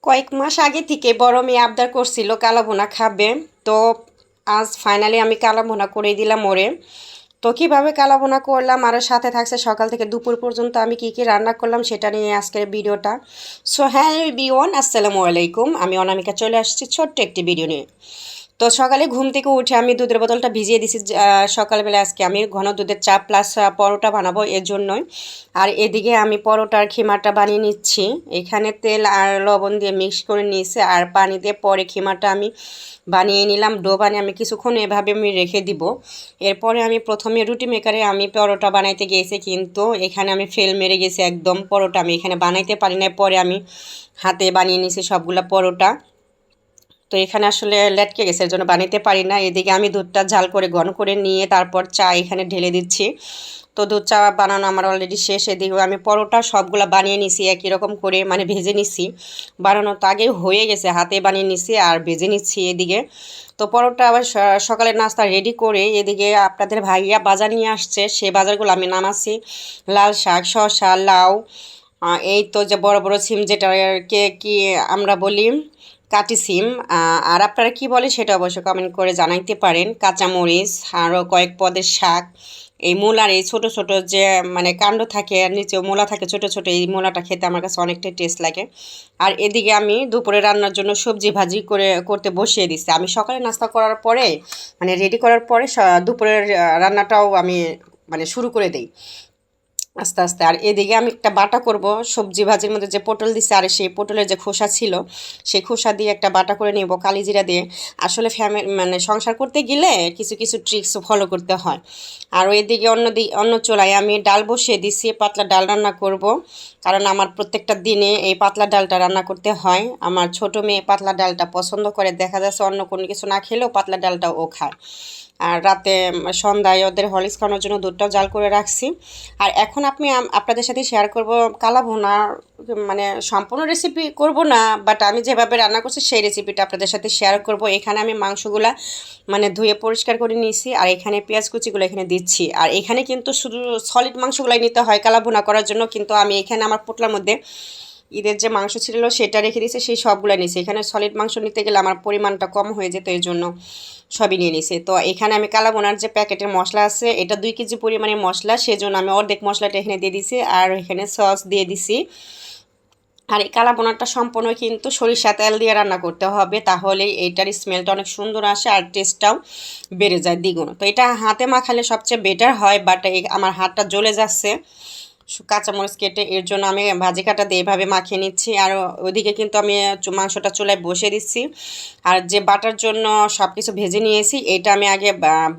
কয়েক মাস আগে থেকে বড় মেয়ে আবদার করছিল কালা ভুনা খাবে। তো আজ ফাইনালি আমি কালা ভুনা করে দিলাম ওরে। তো কীভাবে কালা ভুনা করলাম আর সাথে থাকছে সকাল থেকে দুপুর পর্যন্ত আমি কি কি রান্না করলাম সেটা নিয়ে আজকের ভিডিওটা। সো হ্যাঁ এভরিওয়ান, আসসালামু আলাইকুম। আমি অনামিকা চলে আসছি ছোট্ট একটি ভিডিও নিয়ে। তো সকালে ঘুম থেকে উঠে আমি দুধের বোতলটা ভিজিয়ে দিছি। সকালবেলা আজকে আমি ঘন দুধের চা প্লাস পরোটা বানাবো এর জন্যই। আর এদিকে আমি পরোটার খিমাটা বানিয়ে নিচ্ছি। এখানে তেল আর লবণ দিয়ে মিক্স করে নিয়েছি আর পানি দিয়ে পরে খিমাটা আমি বানিয়ে নিলাম। ডো বানিয়ে আমি কিছুক্ষণ এভাবে আমি রেখে দিব। এরপরে আমি প্রথমে রুটি মেকারে আমি পরোটা বানাইতে গিয়েছি, কিন্তু এখানে আমি ফেল মেরে গেছি একদম। পরোটা আমি এখানে বানাইতে পারি না, পরে আমি হাতে বানিয়ে নিয়েছি সবগুলা পরোটা। তো এখানে আসলে লেটকে গেছে, এর জন্য বানাইতে পারি না। এদিকে আমি দুধটা ঝাল করে ঘন করে নিয়ে তারপর চা এখানে ঢেলে দিচ্ছি। তো দুধ চা বানানো আমার অলরেডি শেষ। এদিকে আমি পরোটা সবগুলো বানিয়ে নিছি একই রকম করে, মানে ভেজে নিছি। বানানো তো আগে হয়ে গেছে, হাতে বানিয়ে নিছি আর ভেজে নিচ্ছি এদিকে। তো পরোটা আবার সকালের নাস্তা রেডি করে এদিকে আপনাদের ভাইয়া বাজার নিয়ে আসছে, সেই বাজারগুলো আমি নামাচ্ছি। লাল শাক, শসা, লাউ, এই তো যে বড় বড় সিম যেটাকে কি আমরা বলি কাটি সিম, আর আপনারা কি বলে সেটা অবশ্যই কমেন্ট করে জানাইতে পারেন। কাঁচামরিচ, আরও কয়েক পদের শাক, এই মূলার এই ছোট ছোট যে মানে কাণ্ড থাকে আর নিচেও মূলা থাকে ছোট ছোট, এই মূলাটা খেতে আমার কাছে অনেকটাই টেস্ট লাগে। আর এদিকে আমি দুপুরে রান্নার জন্য সবজি ভাজি করতে বসিয়ে দিচ্ছি। আমি সকালে নাস্তা করার পরে মানে রেডি করার পরে দুপুরের রান্নাটাও আমি মানে শুরু করে দিই আস্তে আস্তে। আর এদিকে আমি একটা বাটা করব সবজি ভাজির মধ্যে যে পটল দিছে, আর সেই পটলের যে খোসা ছিল সেই খোসা দিয়ে একটা বাটা করে নেব কালিজিরা দিয়ে। আসলে মানে সংসার করতে গেলে কিছু কিছু ট্রিক্স ফলো করতে হয়। আর এদিকে অন্য চুলায় আমি ডাল বসিয়ে দিছি, পাতলা ডাল রান্না করব। কারণ আমার প্রত্যেকটা দিনে এই পাতলা ডালটা রান্না করতে হয়। আমার ছোট মেয়ে পাতলা ডালটা পছন্দ করে, দেখা যাচ্ছে অন্য কোনো কিছু না খেলেও পাতলা ডালটা ও খায়। আর রাতে সন্ধ্যায় ওদের হরলিক্স খাওয়ানোর জন্য দুধটাও জাল করে রাখছি। আর এখন আপনাদের সাথে শেয়ার করব কালা ভুনা। মানে সম্পূর্ণ রেসিপি করব না, বাট আমি যেভাবে রান্না করছি সেই রেসিপিটা আপনাদের সাথে শেয়ার করব। এখানে আমি মাংসগুলা মানে ধুয়ে পরিষ্কার করে নিয়েছি আর এখানে পেঁয়াজ কুচিগুলো এখানে দিচ্ছি। আর এখানে কিন্তু শুধু সলিড মাংসগুলাই নিতে হয় কালা ভুনা করার জন্য, কিন্তু আমি এখানে আমার পোটলার মধ্যে ঈদের যে মাংস ছিল সেটা রেখে দিয়েছে, সেই সবগুলো নিয়েছি। এখানে সলিড মাংস নিতে গেলে আমার পরিমাণটা কম হয়ে যেত, এর জন্য সবই নিয়ে নিয়েছি। তো এখানে আমি কালা বোনার যে প্যাকেটের মশলা আছে, এটা 2 কেজি পরিমাণে মশলা, সেজন্য আমি অর্ধেক মশলাটা এখানে দিয়ে দিছি আর এখানে সস দিয়ে দিছি। আর এই কালা বোনাটা সম্পূর্ণ কিন্তু সরিষা তেল দিয়ে রান্না করতে হবে, তাহলে এইটার স্মেলটা অনেক সুন্দর আসে আর টেস্টটাও বেড়ে যায় দ্বিগুণ। তো এটা হাতে মাখালে সবচেয়ে বেটার হয়, বাট আমার হাতটা জ্বলে যাচ্ছে কাঁচামরিচ কেটে, এর জন্য আমি ভাজি কাটা দিয়ে এভাবে মাখিয়ে নিচ্ছি। আর ওইদিকে কিন্তু আমি মাংসটা চুলায় বসিয়ে দিচ্ছি। আর যে বাটার জন্য সব কিছু ভেজে নিয়েছি, এটা আমি আগে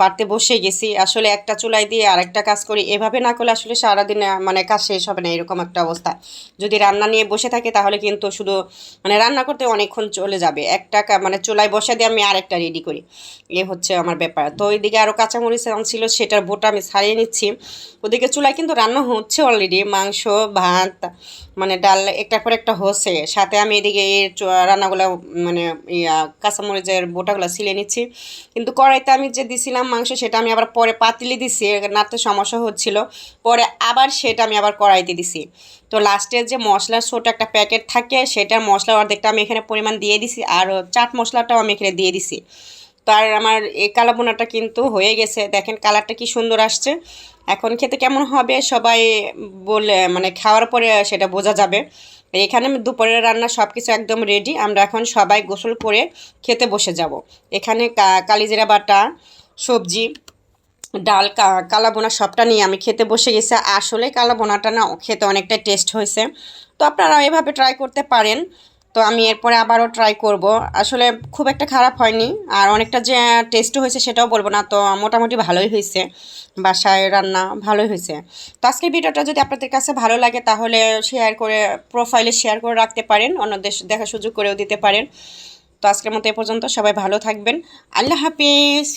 বাটতে বসে গেছি। আসলে একটা চুলায় দিয়ে আরেকটা কাজ করি, এভাবে না করলে আসলে সারাদিন মানে কাজ শেষ হবে না, এরকম একটা অবস্থা। যদি রান্না নিয়ে বসে থাকে তাহলে কিন্তু শুধু মানে রান্না করতে অনেকক্ষণ চলে যাবে। একটা মানে চুলায় বসে দিয়ে আমি আরেকটা রেডি করি, এ হচ্ছে আমার ব্যাপার। তো ওইদিকে আরও কাঁচামরিচ ছিল, সেটার বোটা আমি ছাড়িয়ে নিচ্ছি। ওদিকে চুলায় কিন্তু রান্না হচ্ছে অলরেডি, মাংস ভাত মানে ডাল একটার পর একটা হচ্ছে। সাথে আমি এদিকে এই রান্নাগুলো মানে কাঁচামরিচের বোটাগুলো ছিলে নিচ্ছি। কিন্তু কড়াইতে আমি যে দিছিলাম মাংস, সেটা আমি আবার পরে পাতিলে দিছি, নাড়তে সমস্যা হচ্ছিল, পরে আবার সেটা আমি আবার কড়াইতে দিছি। তো লাস্টের যে মশলার ছোট একটা প্যাকেট থাকে, সেটার মশলার অর্ধেকটা আমি এখানে পরিমাণ দিয়ে দিছি আর চাট মশলাটাও আমি এখানে দিয়ে দিছি। তো আর আমার এই কালা বোনাটা কিন্তু হয়ে গেছে, দেখেন কালারটা কি সুন্দর আসছে। এখন খেতে কেমন হবে সবাই বলে মানে খাওয়ার পরে সেটা বোঝা যাবে। এখানে দুপুরের রান্না সব কিছু একদম রেডি, আমরা এখন সবাই গোসল করে খেতে বসে যাব। এখানে কালিজিরা বাটা, সবজি, ডাল, কালা বোনা সবটা নিয়ে আমি খেতে বসে গেছি। আসলে কালা বোনাটা না খেতে অনেকটাই টেস্ট হয়েছে, তো আপনারা এভাবে ট্রাই করতে পারেন। তো আমি এরপরে আবারও ট্রাই করব। আসলে খুব একটা খারাপ হয়নি, আর অনেকটা যে টেস্ট হয়েছে সেটাও বলবো না, তো মোটামুটি ভালোই হয়েছে, বাসায় রান্না ভালোই হয়েছে। তো আজকের ভিডিওটা যদি আপনাদের কাছে ভালো লাগে তাহলে শেয়ার করে প্রোফাইলে শেয়ার করে রাখতে পারেন, অন্যদের দেখার সুযোগ করেও দিতে পারেন। তো আজকের মতো এ পর্যন্ত, সবাই ভালো থাকবেন, আল্লাহ হাফিজ।